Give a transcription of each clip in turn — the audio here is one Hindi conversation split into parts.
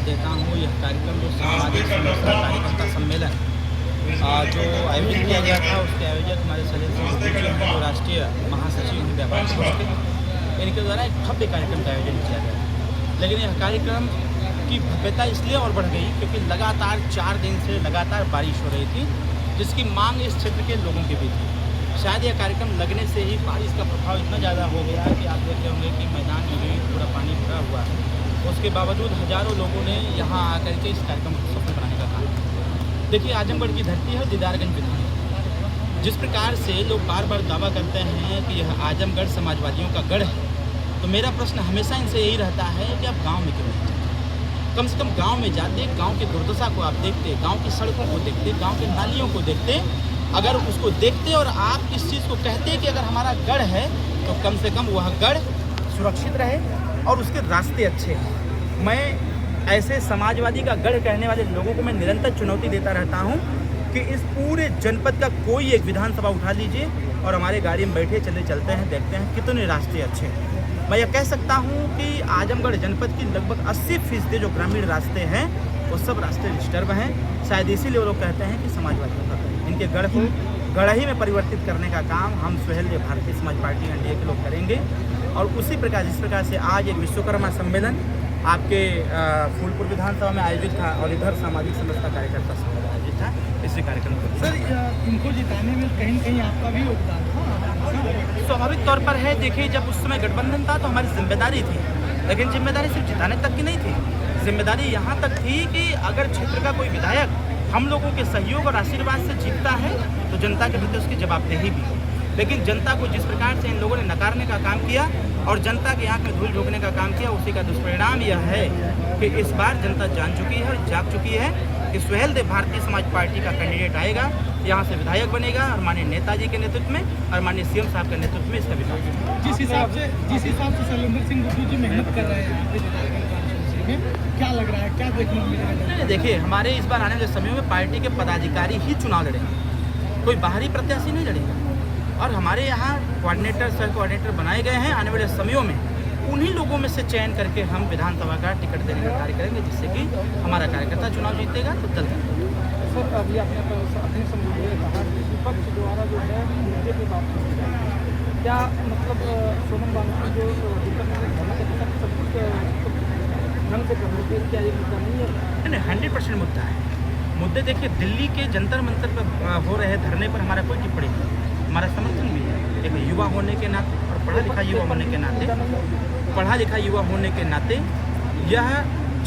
देता हूँ। यह कार्यक्रम जो सामाजिक समरसता कार्यकर्ता सम्मेलन जो आयोजित किया गया था, उसके आयोजक हमारे शैलेंद्र सिंह गुप्ता जी हैं, जो राष्ट्रीय महासचिव हैं व्यापारी संघ के। इनके द्वारा एक भव्य कार्यक्रम का आयोजन किया गया। लेकिन यह कार्यक्रम की भव्यता इसलिए और बढ़ गई क्योंकि लगातार 4 दिन से लगातार बारिश हो रही थी, जिसकी मांग इस क्षेत्र के लोगों की भी थी। शायद यह कार्यक्रम लगने से ही बारिश का प्रभाव इतना ज़्यादा हो गया कि आप देखे होंगे कि मैदान में भी पूरा पानी भरा हुआ है। उसके बावजूद हज़ारों लोगों ने यहाँ आकर के इस कार्यक्रम को सफल बनाने का काम किया। देखिए, आजमगढ़ की धरती है दीदारगंज विधान। जिस प्रकार से लोग बार बार दावा करते हैं कि यह आजमगढ़ समाजवादियों का गढ़ है, तो मेरा प्रश्न हमेशा इनसे यही रहता है कि आप गाँव में क्यों नहीं जाते? कम से कम गाँव में जाते, गाँव की दुर्दशा को आप देखते, गाँव की सड़कों को देखते, गाँव के नालियों को देखते। अगर उसको देखते और आप इस चीज़ को कहते कि अगर हमारा गढ़ है तो कम से कम वह गढ़ सुरक्षित रहे और उसके रास्ते अच्छे हैं। मैं ऐसे समाजवादी का गढ़ कहने वाले लोगों को मैं निरंतर चुनौती देता रहता हूं कि इस पूरे जनपद का कोई एक विधानसभा उठा लीजिए और हमारे गाड़ी में बैठे चलते हैं, देखते हैं कितने रास्ते अच्छे हैं। मैं यह कह सकता हूं कि आजमगढ़ जनपद की लगभग 80% जो ग्रामीण रास्ते हैं वो सब रास्ते डिस्टर्ब हैं। शायद इसीलिए वो लोग कहते हैं कि समाजवादियों का इनके गढ़ को गढ़ही में परिवर्तित करने का काम हम सुहेल भारतीय समाज पार्टी एनडीए के लोग करेंगे। और उसी प्रकार जिस प्रकार से आज एक विश्वकर्मा सम्मेलन आपके फूलपुर विधानसभा में आयोजित था और इधर सामाजिक समरसता कार्यकर्ता सम्मेलन आयोजित था, इसी कार्यक्रम को सर इनको जिताने में कहीं न कहीं आपका भी योगदान था। स्वाभाविक तौर पर है। देखिए, जब उस समय गठबंधन था तो हमारी जिम्मेदारी थी, लेकिन जिम्मेदारी सिर्फ जिताने तक की नहीं थी। जिम्मेदारी यहाँ तक थी कि अगर क्षेत्र का कोई विधायक हम लोगों के सहयोग और आशीर्वाद से जीतता है तो जनता के प्रति उसकी जवाबदेही भी हो। लेकिन जनता को जिस प्रकार से इन लोगों ने नकारने का काम किया और जनता की आंख में धूल झोंकने का काम किया, उसी का दुष्परिणाम यह है कि इस बार जनता जान चुकी है और जाग चुकी है कि सुहेल देव भारतीय समाज पार्टी का कैंडिडेट आएगा, यहाँ से विधायक बनेगा और माननीय नेताजी के नेतृत्व में और माननीय सीएम साहब के नेतृत्व में इसका विकास। जिस हिसाब से शैलेंद्र सिंह गुप्ता जी मेहनत कर रहे हैं, क्या लग रहा है, क्या देखने को मिलेगा? देखिए, हमारे इस बार आने वाले समय में पार्टी के पदाधिकारी ही चुनाव लड़ेंगे, कोई बाहरी प्रत्याशी नहीं लड़ेगा। और हमारे यहाँ कोऑर्डिनेटर सह कोऑर्डिनेटर बनाए गए हैं। आने वाले समयों में उन्हीं लोगों में से चयन करके हम विधानसभा का टिकट देने का कार्य करेंगे, जिससे कि हमारा कार्यकर्ता चुनाव जीतेगा तो दल। सर, अभी आपने अपने संबोधन में कहा कि विपक्ष द्वारा जो है मुद्दे की बात क्या मतलब सोनम वांगचुक जो सब कुछ ढंग से करने क्या ये मुद्दा नहीं है? नहीं, 100% मुद्दा है। मुद्दे देखिए, दिल्ली के जंतर मंतर पर हो रहे धरने पर हमारा कोई टिप्पणी नहीं, हमारा समर्थन भी है। एक युवा होने के नाते और पढ़ा लिखा युवा होने के नाते यह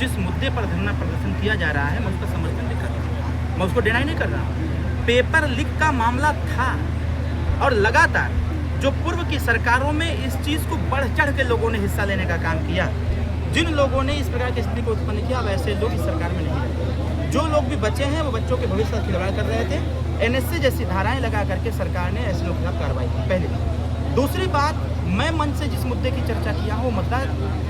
जिस मुद्दे पर धरना प्रदर्शन किया जा रहा है मैं उसका समर्थन भी कर रहा हूँ, मैं उसको डिनाई नहीं कर रहा हूँ। पेपर लीक का मामला था और लगातार जो पूर्व की सरकारों में इस चीज़ को बढ़ चढ़ के लोगों ने हिस्सा लेने का काम किया। जिन लोगों ने इस प्रकार की स्थिति को उत्पन्न किया, वैसे लोग इस सरकार में नहीं रहते। जो लोग भी बचे हैं वो बच्चों के भविष्य का खिलवाड़ कर रहे थे। एनएसए जैसी धाराएं लगा करके सरकार ने ऐसे लोगों के खिलाफ कार्रवाई की। पहली बात। दूसरी बात, मैं मन से जिस मुद्दे की चर्चा किया हूँ वो मुद्दा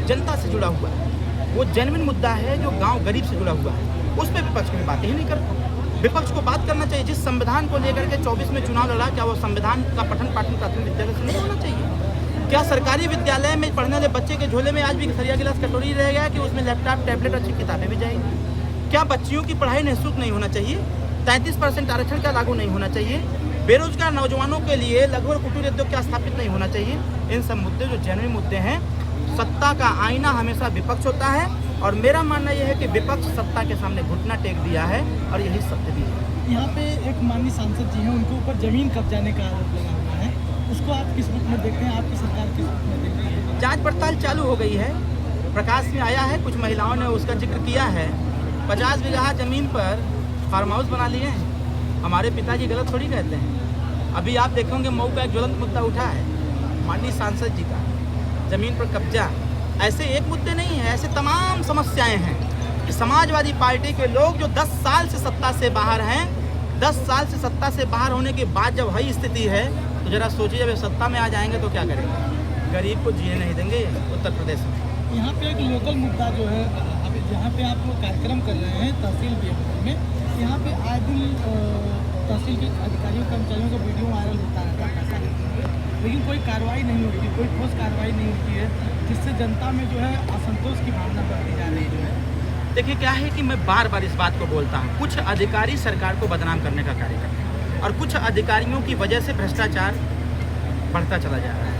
जनता से जुड़ा हुआ है, वो जेन्युइन मुद्दा है जो गाँव गरीब से जुड़ा हुआ है। उस पर विपक्ष की बातें ही नहीं करता। विपक्ष को बात करना चाहिए। जिस संविधान को लेकर के 24 में चुनाव लड़ा, क्या वो संविधान का पठन पाठन प्राथमिक विद्यालय से नहीं होना चाहिए? क्या सरकारी विद्यालय में पढ़ने वाले बच्चे के झोले में आज भी सरिया गिलास कटोरी रह गया कि उसमें लैपटॉप, टैबलेट, अच्छी किताबें भी जाएंगी? क्या बच्चियों की पढ़ाई निःशुल्क नहीं होना चाहिए? 33% आरक्षण का लागू नहीं होना चाहिए? बेरोजगार नौजवानों के लिए लघु और कुटीर उद्योग क्या स्थापित नहीं होना चाहिए? इन सब मुद्दे जो जेन्युइन मुद्दे हैं, सत्ता का आईना हमेशा विपक्ष होता है और मेरा मानना यह है कि विपक्ष सत्ता के सामने घुटना टेक दिया है और यही सत्य भी है। यहाँ पे एक माननीय सांसद जी हैं, उनके ऊपर जमीन कब्जाने का आरोप लगा हुआ है, उसको आप किस रूप में देखते हैं? आपकी सरकार किस रूप में देखती है? जांच पड़ताल चालू हो गई है, प्रकाश में आया है, कुछ महिलाओं ने उसका जिक्र किया है। 50 बीघा जमीन पर फार्म हाउस बना लिए हैं। हमारे पिताजी गलत थोड़ी कहते हैं। अभी आप देखेंगे मऊ का एक ज्वलंत मुद्दा उठा है माननीय सांसद जी का, जमीन पर कब्जा। ऐसे एक मुद्दे नहीं है, ऐसे तमाम समस्याएं हैं कि समाजवादी पार्टी के लोग जो 10 साल से सत्ता से बाहर हैं, 10 साल से सत्ता से बाहर होने के बाद जब वही स्थिति है तो जरा सोचिए, जब सत्ता में आ जाएंगे तो क्या करेंगे? गरीब को जीने नहीं देंगे उत्तर प्रदेश में। यहाँ पे एक लोकल मुद्दा जो है, अभी जहाँ पे आप कार्यक्रम कर रहे हैं तहसील बीएमपुर में, यहाँ पे आए दिन तहसील के अधिकारियों कर्मचारियों का वीडियो वायरल होता रहता है पैसा लेते हुए, लेकिन कोई कार्रवाई नहीं होती, कोई ठोस कार्रवाई नहीं होती है, जिससे जनता में जो है असंतोष की भावना बढ़ती जा रही है। देखिए क्या है कि मैं बार बार इस बात को बोलता हूँ, कुछ अधिकारी सरकार को बदनाम करने का कार्य करते हैं और कुछ अधिकारियों की वजह से भ्रष्टाचार बढ़ता चला जा रहा है।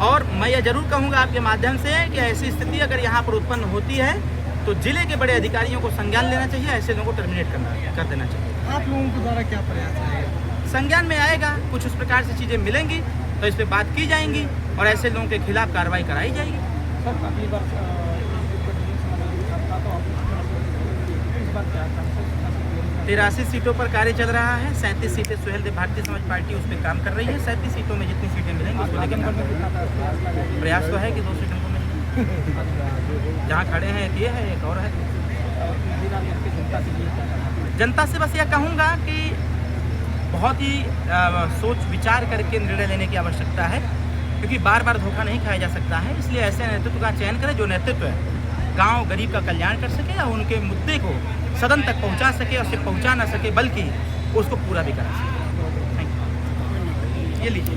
और मैं यह जरूर कहूँगा आपके माध्यम से कि ऐसी स्थिति अगर यहाँ पर उत्पन्न होती है तो जिले के बड़े अधिकारियों को संज्ञान लेना चाहिए, ऐसे लोगों को टर्मिनेट कर देना चाहिए। आप लोगों के द्वारा क्या प्रयास रहेगा? संज्ञान में आएगा, कुछ उस प्रकार से चीज़ें मिलेंगी तो इस पर बात की जाएंगी और ऐसे लोगों के खिलाफ कार्रवाई कराई जाएगी। सर अगली बार इस बार क्या 83 सीटों पर कार्य चल रहा है। 37 सीटें सुहेल देव भारतीय समाज पार्टी उस पर काम कर रही है। 37 सीटों में जितनी सीटें मिलेंगी उसको लेकर काम कर रही है। प्रयास तो है कि 2 सीटों को मिले। जहाँ खड़े हैं एक ये है, एक और है। जनता से बस यह कहूँगा कि बहुत ही सोच विचार करके निर्णय लेने की आवश्यकता है, क्योंकि बार बार धोखा नहीं खाया जा सकता है। इसलिए ऐसे नेतृत्व का चयन करें जो नेतृत्व है गांव गरीब का कल्याण कर सके और उनके मुद्दे को सदन तक पहुंचा सके और सिर्फ पहुंचा ना सके बल्कि उसको पूरा भी करा सके। Thank you. ये लीजिए।